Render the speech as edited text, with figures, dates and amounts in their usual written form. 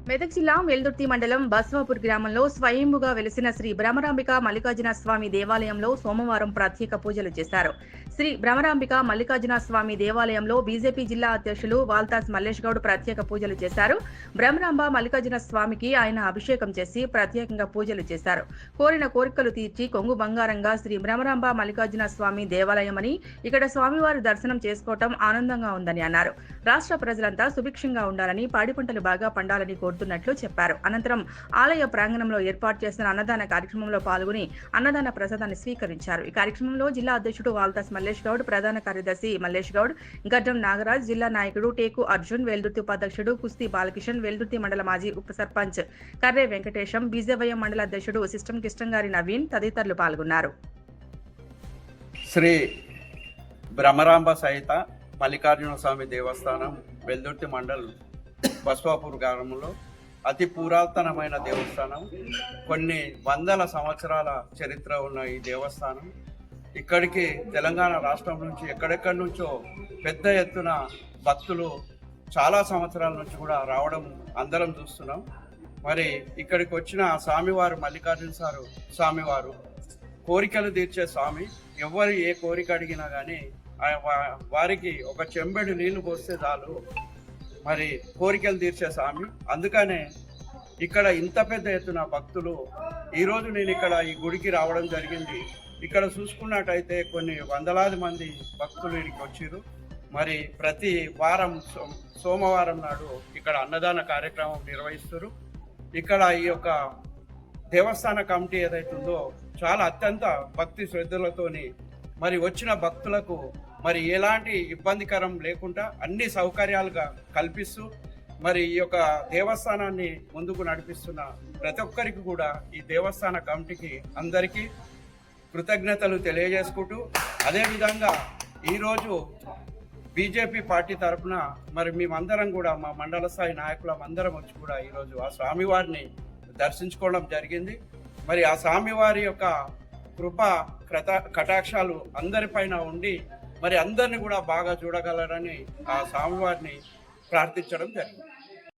మెదక్ జిల్లా వెల్దుర్తి మండలం బస్వాపూర్ గ్రామంలో స్వయంభుగా వెలిసిన శ్రీ భ్రమరాంబిక మల్లికార్జున స్వామి దేవాలయంలో సోమవారం ప్రత్యేక పూజలు చేశారు. శ్రీ భ్రమరాంబిక మల్లికార్జున స్వామి దేవాలయంలో బీజేపీ జిల్లా అధ్యక్షులు వాల్తాస్ మల్లేష్ గౌడ్ ప్రత్యేక పూజలు చేశారు. భ్రమరాంబ మల్లికార్జున స్వామికి ఆయన అభిషేకం చేసి ప్రత్యేకంగా పూజలు చేశారు. కోరిన కోరికలు తీర్చి కొంగు బంగారంగా శ్రీ భ్రమరాంబ మల్లికార్జున స్వామి దేవాలయమని, ఇక్కడ స్వామివారి దర్శనం చేసుకోవటం ఆనందంగా ఉందని అన్నారు. రాష్ట్ర ప్రజలంతా సుభిక్షంగా ఉండాలని, పాడి పంటలు బాగా పండాలని కోరుతున్నట్లు చెప్పారు. అనంతరం ఆలయ ప్రాంగణంలో ఏర్పాటు చేసిన అన్నదాన కార్యక్రమంలో పాల్గొని అన్నదాన ప్రసాదాన్ని స్వీకరించారు. ఈ కార్యక్రమంలో జిల్లా అధ్యక్షుడు వాల్తాస్ మల్లేష్ గౌడ్, ప్రధాన కార్యదర్శి మల్లేష్ గౌడ్, గడ్డం నాగరాజ్, జిల్లా నాయకుడు టేకు అర్జున్, వెల్దుర్తి ఉపాధ్యక్షుడు కుస్తీ బాలకిషన్, వెల్దుర్తి మండల మాజీ ఉప సర్పంచ్ కర్రే వెంకటేశం, బీజేవైఎం మండల అధ్యక్షుడు సిస్టం కిష్టంగారి నవీన్ తదితరులు పాల్గొన్నారు. శ్రీ భ్రమరాంబ సహిత మల్లికార్జున స్వామి దేవస్థానం వెల్దుర్తి మండల్ బస్వాపూర్ గ్రామంలో అతి పురాతనమైన దేవస్థానం. కొన్ని వందల సంవత్సరాల చరిత్ర ఉన్న ఈ దేవస్థానం ఇక్కడికి తెలంగాణ రాష్ట్రం నుంచి ఎక్కడెక్కడి నుంచో పెద్ద ఎత్తున భక్తులు చాలా సంవత్సరాల నుంచి కూడా రావడం అందరం చూస్తున్నాం. మరి ఇక్కడికి వచ్చిన స్వామివారు మల్లికార్జున స్వామివారు కోరికలు తీర్చే స్వామి. ఎవరు ఏ కోరిక అడిగినా కానీ వారికి ఒక చెంబెడు నీళ్లు పోస్తే చాలు మరి కోరికలు తీర్చే స్వామి. అందుకనే ఇక్కడ ఇంత పెద్ద ఎత్తున భక్తులు ఈరోజు నేను ఇక్కడ ఈ గుడికి రావడం జరిగింది. ఇక్కడ చూసుకున్నట్టయితే కొన్ని వందలాది మంది భక్తులు ఇక్కడికి వచ్చారు. మరి ప్రతి వారం సోమవారం నాడు ఇక్కడ అన్నదాన కార్యక్రమం నిర్వహిస్తారు. ఇక్కడ ఈ యొక్క దేవస్థాన కమిటీ ఏదైతుందో చాలా అత్యంత భక్తి శ్రద్ధలతోని మరి వచ్చిన భక్తులకు మరి ఎలాంటి ఇబ్బందికరం లేకుండా అన్ని సౌకర్యాలుగా కల్పిస్తూ మరి ఈ యొక్క దేవస్థానాన్ని ముందుకు నడిపిస్తున్న ప్రతి ఒక్కరికి కూడా ఈ దేవస్థాన కమిటీకి అందరికీ కృతజ్ఞతలు తెలియజేసుకుంటూ, అదేవిధంగా ఈరోజు బీజేపీ పార్టీ తరఫున మరి మేమందరం కూడా మా మండల స్థాయి నాయకులం అందరం వచ్చి కూడా ఈరోజు ఆ స్వామివారిని దర్శించుకోవడం జరిగింది. మరి ఆ స్వామివారి యొక్క కృప కటాక్షాలు అందరిపైన ఉండి మరి అందరిని కూడా బాగా చూడగలరని ఆ స్వామివారిని ప్రార్థించడం జరిగింది.